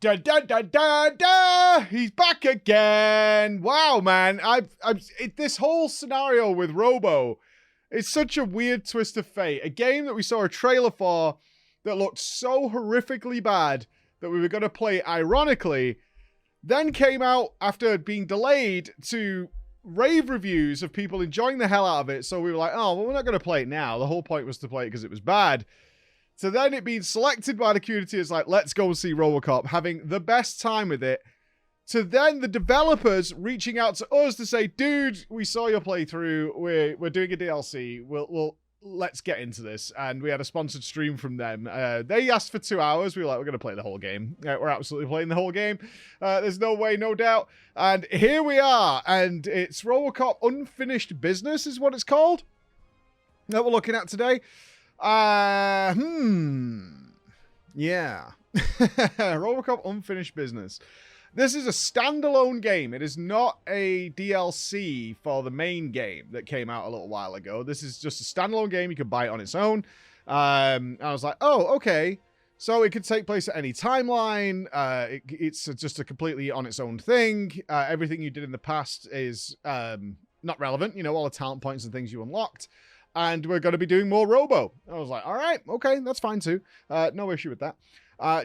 da, da, da, da, da. He's back again. Wow, man. This whole scenario with Robo is such a weird twist of fate. A game that we saw a trailer for that looked so horrifically bad that we were going to play ironically, then came out after being delayed to rave reviews of people enjoying the hell out of it. So we were like, oh, well, we're not going to play it now. The whole point was to play it because it was bad. So then it being selected by the community is like, let's go and see Robocop, having the best time with it. To then the developers reaching out to us to say, dude, we saw your playthrough. We're doing a DLC. Let's get into this. And we had a sponsored stream from them. They asked for 2 hours. We were like, we're going to play the whole game. We're absolutely playing the whole game. There's no way, no doubt. And here we are. And it's Robocop Unfinished Business is what it's called that we're looking at today. Yeah. Robocop Unfinished Business. This is a standalone game. It is not a DLC for the main game that came out a little while ago. This is just a standalone game. You can buy it on its own. I was like, oh, okay. So it could take place at any timeline. It's just a completely on its own thing. Everything you did in the past is not relevant. You know, all the talent points and things you unlocked. And we're going to be doing more Robo. I was like, all right, okay, that's fine too. No issue with that.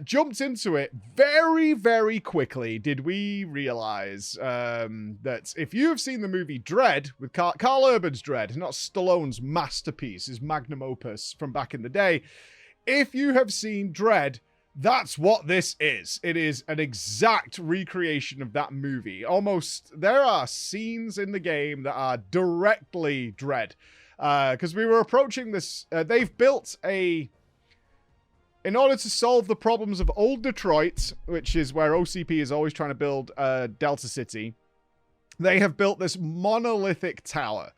Jumped into it very, very quickly. Did we realize that if you have seen the movie DREDD with Carl Urban's DREDD, not Stallone's masterpiece, his magnum opus from back in the day, if you have seen DREDD, that's what this is. It is an exact recreation of that movie. Almost, there are scenes in the game that are directly DREDD. Because we were approaching this, they've built in order to solve the problems of old Detroit, which is where OCP is always trying to build Delta City, they have built this monolithic tower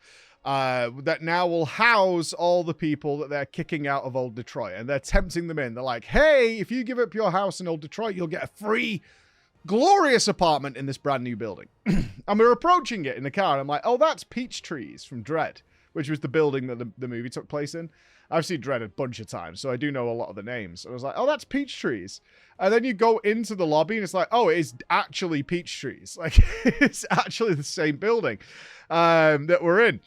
that now will house all the people that they're kicking out of old Detroit. And they're tempting them in. They're like, hey, if you give up your house in old Detroit, you'll get a free, glorious apartment in this brand new building. And we're approaching it in the car. And I'm like, oh, that's Peach Trees from DREDD, which was the building that the movie took place in. I've seen DREDD a bunch of times, so I do know a lot of the names. I was like, oh, that's Peach Trees. And then you go into the lobby, and it's like, oh, it is actually Peach Trees. Like, it's actually the same building that we're in.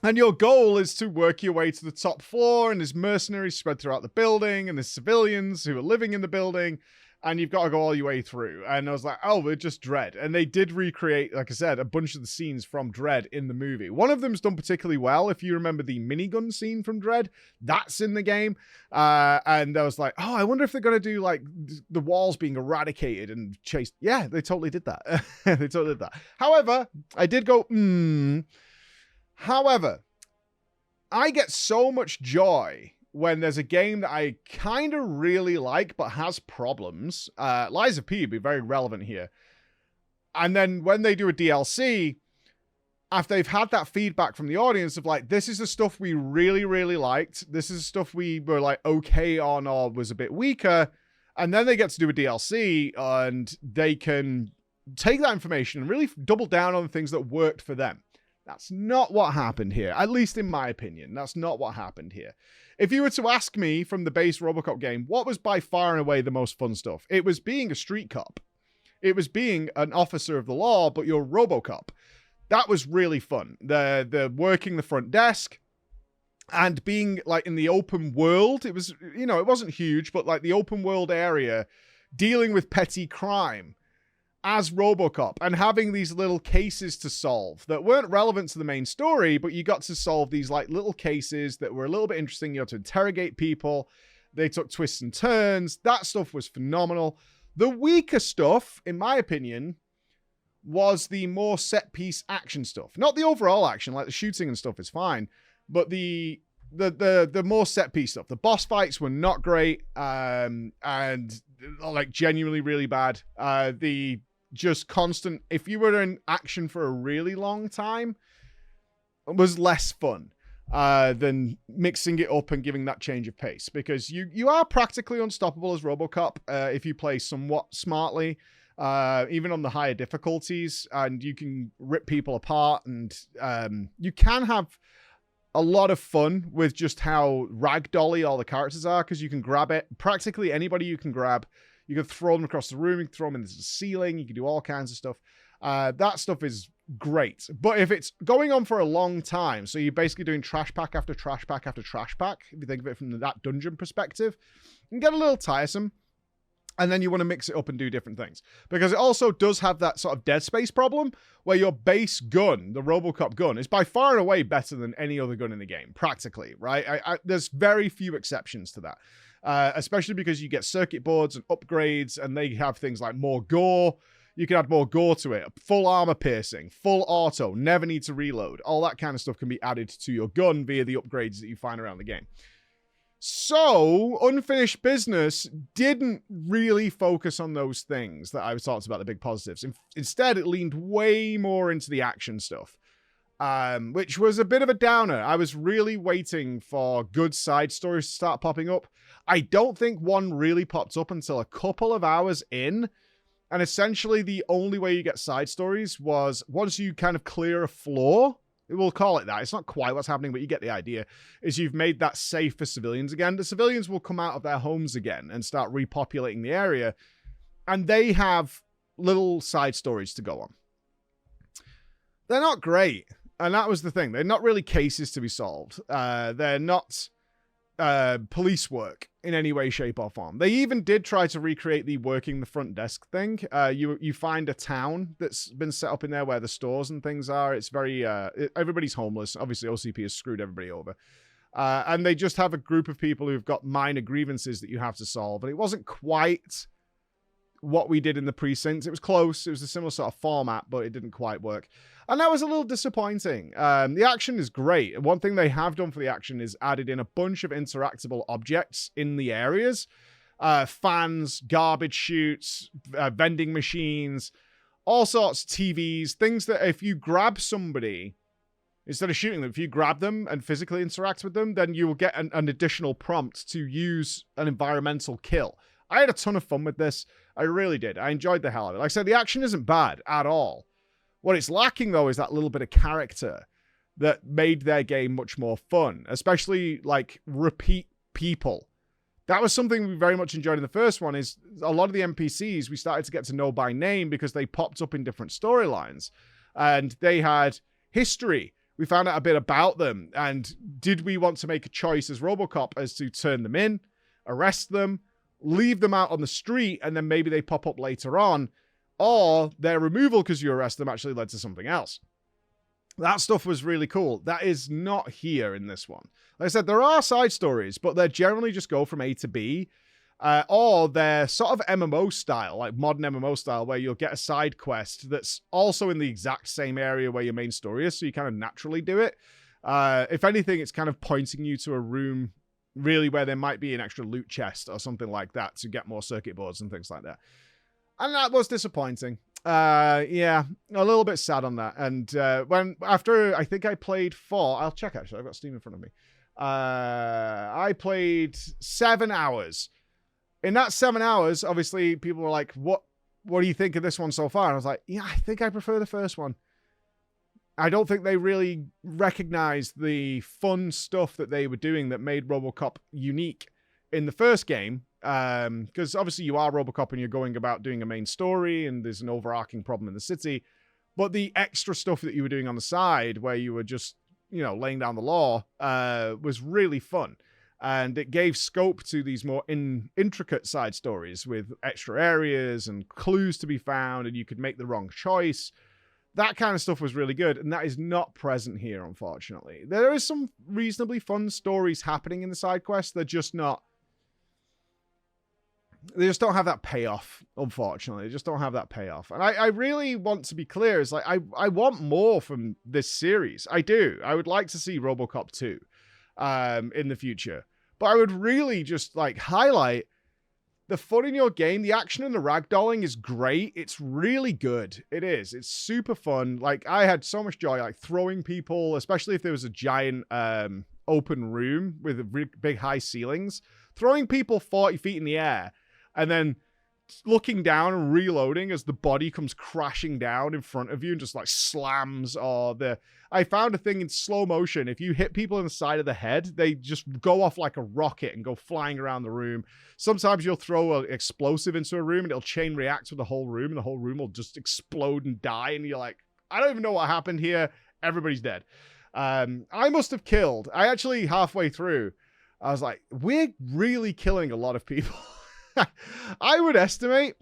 And your goal is to work your way to the top floor, and there's mercenaries spread throughout the building, and there's civilians who are living in the building, and you've got to go all your way through. And I was like, oh, we're just DREDD. And they did recreate, like I said, a bunch of the scenes from DREDD in the movie. One of them's done particularly well. If you remember the minigun scene from DREDD, that's in the game. And I was like, oh, I wonder if they're going to do, like, the walls being eradicated and chased. Yeah, they totally did that. They totally did that. However, I did go, However, I get so much joy when there's a game that I kind of really like but has problems. Lies of P would be very relevant here. And then when they do a DLC, after they've had that feedback from the audience of like, this is the stuff we really, really liked. This is the stuff we were like okay on or was a bit weaker. And then they get to do a DLC and they can take that information and really double down on the things that worked for them. That's not what happened here, at least in my opinion. That's not what happened here. If you were to ask me from the base Robocop game, what was by far and away the most fun stuff? It was being a street cop. It was being an officer of the law, but you're Robocop. That was really fun. The working the front desk and being like in the open world. It was, you know, it wasn't huge, but like the open world area, dealing with petty crime as Robocop and having these little cases to solve that weren't relevant to the main story, but you got to solve these like little cases that were a little bit interesting. You had to interrogate people. They took twists and turns. That stuff was phenomenal. The weaker stuff, in my opinion, was the more set piece action stuff. Not the overall action, like the shooting and stuff is fine, but the more set piece stuff. The boss fights were not great, and like genuinely really bad. The just constant, if you were in action for a really long time, it was less fun than mixing it up and giving that change of pace, because you are practically unstoppable as Robocop if you play somewhat smartly, even on the higher difficulties, and you can rip people apart, and you can have a lot of fun with just how ragdolly all the characters are, because you can grab it. Practically anybody you can grab. You can throw them across the room. You can throw them into the ceiling. You can do all kinds of stuff. That stuff is great. But if it's going on for a long time, so you're basically doing trash pack after trash pack after trash pack, if you think of it from that dungeon perspective, it can get a little tiresome. And then you want to mix it up and do different things. Because it also does have that sort of dead space problem where your base gun, the Robocop gun, is by far and away better than any other gun in the game, practically, right? There's very few exceptions to that. Especially because you get circuit boards and upgrades, and they have things like more gore. You can add more gore to it. Full armor piercing, full auto, never need to reload. All that kind of stuff can be added to your gun via the upgrades that you find around the game. So, Unfinished Business didn't really focus on those things that I was talking about, the big positives. Instead, it leaned way more into the action stuff, which was a bit of a downer. I was really waiting for good side stories to start popping up. I don't think one really popped up until a couple of hours in. And essentially, the only way you get side stories was once you kind of clear a floor. We'll call it that. It's not quite what's happening, but you get the idea. Is you've made that safe for civilians again. The civilians will come out of their homes again and start repopulating the area. And they have little side stories to go on. They're not great. And that was the thing. They're not really cases to be solved. They're not police work in any way, shape, or form. They even did try to recreate the working the front desk thing. You find a town that's been set up in there where the stores and things are. It's very everybody's homeless. Obviously, OCP has screwed everybody over. And they just have a group of people who've got minor grievances that you have to solve. And it wasn't quite what we did in the precincts. It was close. It was a similar sort of format, but it didn't quite work. And that was a little disappointing. The action is great. One thing they have done for the action is added in a bunch of interactable objects in the areas. Fans, garbage chutes, vending machines, all sorts of TVs, things that if you grab somebody, instead of shooting them, if you grab them and physically interact with them, then you will get an additional prompt to use an environmental kill. I had a ton of fun with this. I really did. I enjoyed the hell out of it. Like I said, the action isn't bad at all. What it's lacking, though, is that little bit of character that made their game much more fun, especially, like, repeat people. That was something we very much enjoyed in the first one, is a lot of the NPCs we started to get to know by name because they popped up in different storylines. And they had history. We found out a bit about them. And did we want to make a choice as Robocop as to turn them in, arrest them, leave them out on the street, and then maybe they pop up later on, or their removal because you arrest them actually led to something else. That stuff was really cool. That is not here in this one. Like I said, there are side stories, but they generally just go from A to B, or they're sort of MMO style, like modern MMO style, where you'll get a side quest that's also in the exact same area where your main story is, so you kind of naturally do it. If anything, it's kind of pointing you to a room really where there might be an extra loot chest or something like that to get more circuit boards and things like that. And that was disappointing. Yeah, a little bit sad on that. And after I think I played 4, I'll check actually, I've got Steam in front of me. I played 7 hours. In that 7 hours, obviously people were like, what do you think of this one so far? And I was like, yeah, I think I prefer the first one. I don't think they really recognized the fun stuff that they were doing that made Robocop unique in the first game. Because obviously you are Robocop and you're going about doing a main story and there's an overarching problem in the city, but the extra stuff that you were doing on the side where you were just, you know, laying down the law, was really fun. And it gave scope to these more intricate side stories with extra areas and clues to be found, and you could make the wrong choice. That kind of stuff was really good, and that is not present here, unfortunately. There is some reasonably fun stories happening in the side quests. They're just not... They just don't have that payoff, unfortunately. They just don't have that payoff. And I really want to be clear. It's like, I want more from this series. I do. I would like to see Robocop 2 in the future. But I would really just, like, highlight the fun in your game. The action and the ragdolling is great. It's really good. It is. It's super fun. Like, I had so much joy, like, throwing people, especially if there was a giant open room with big high ceilings. Throwing people 40 feet in the air and then looking down and reloading as the body comes crashing down in front of you and just like slams. Or I found a thing in slow motion. If you hit people in the side of the head, they just go off like a rocket and go flying around the room. Sometimes you'll throw an explosive into a room and it'll chain react with the whole room, and the whole room will just explode and die. And you're like, I don't even know what happened here. Everybody's dead. I must have killed. I actually, halfway through, I was like, we're really killing a lot of people. I would estimate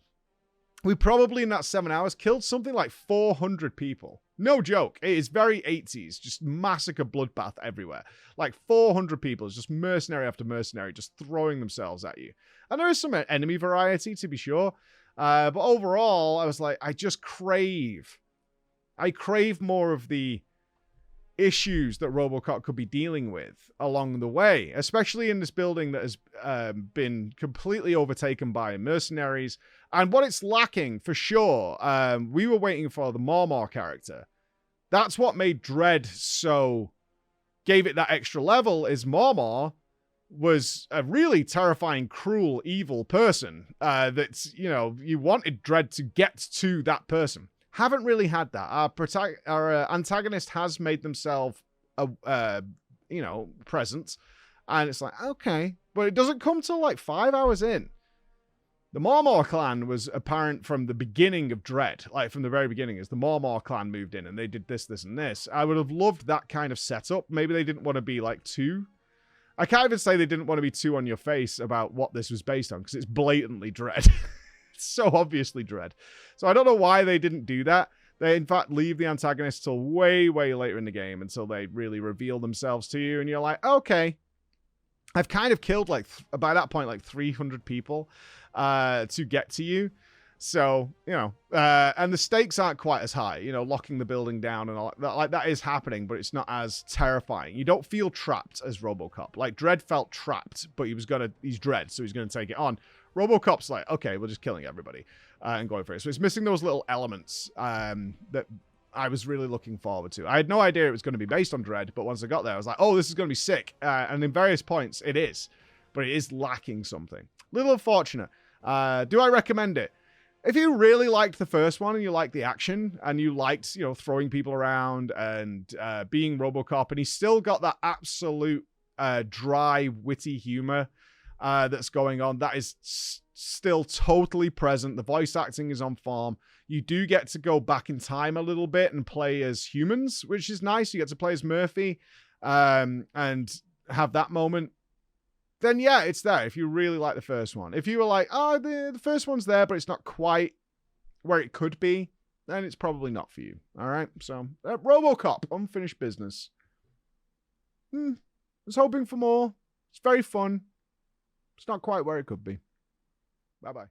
we probably in that 7 hours killed something like 400 people. No joke. It is very 80s. Just massacre bloodbath everywhere. Like 400 people. It's just mercenary after mercenary just throwing themselves at you. And there is some enemy variety, to be sure. But overall, I was like, I crave more of the issues that Robocop could be dealing with along the way, especially in this building that has been completely overtaken by mercenaries. And what it's lacking, for sure, we were waiting for the Marmor character. That's what made DREDD gave it that extra level, is Marmor was a really terrifying, cruel, evil person that's, you wanted DREDD to get to that person. Haven't really had that. Our antagonist has made themselves, present. And it's like, okay. But it doesn't come till like 5 hours in. The Marmor clan was apparent from the beginning of DREDD. Like, from the very beginning, as the Marmor clan moved in and they did this, this, and this. I would have loved that kind of setup. Maybe they didn't want to be like too... I can't even say they didn't want to be too on your face about what this was based on, because it's blatantly DREDD. So obviously DREDD. So I don't know why they didn't do that. They, in fact, leave the antagonist till way, way later in the game until they really reveal themselves to you. And you're like, okay. I've kind of killed, like, by that point, like 300 people to get to you. So, and the stakes aren't quite as high, locking the building down and all that. Like, that is happening, but it's not as terrifying. You don't feel trapped as Robocop. Like, DREDD felt trapped, but he's DREDD, so he's going to take it on. Robocop's like, okay, we're just killing everybody and going for it. So it's missing those little elements that I was really looking forward to. I had no idea it was going to be based on DREDD, but once I got there, I was like, oh, this is going to be sick. And in various points, it is. But it is lacking something. Little unfortunate. Do I recommend it? If you really liked the first one and you liked the action and you liked, throwing people around and being Robocop, and he's still got that absolute dry, witty humor that's going on, that is still totally present. The voice acting is on form. You do get to go back in time a little bit and play as humans, which is nice. You get to play as Murphy and have that moment. Then yeah, it's there if you really like the first one. If you were like, oh, the first one's there, but it's not quite where it could be, then it's probably not for you. All right, so Robocop, unfinished business. I was hoping for more. It's very fun. It's not quite where it could be. Bye-bye.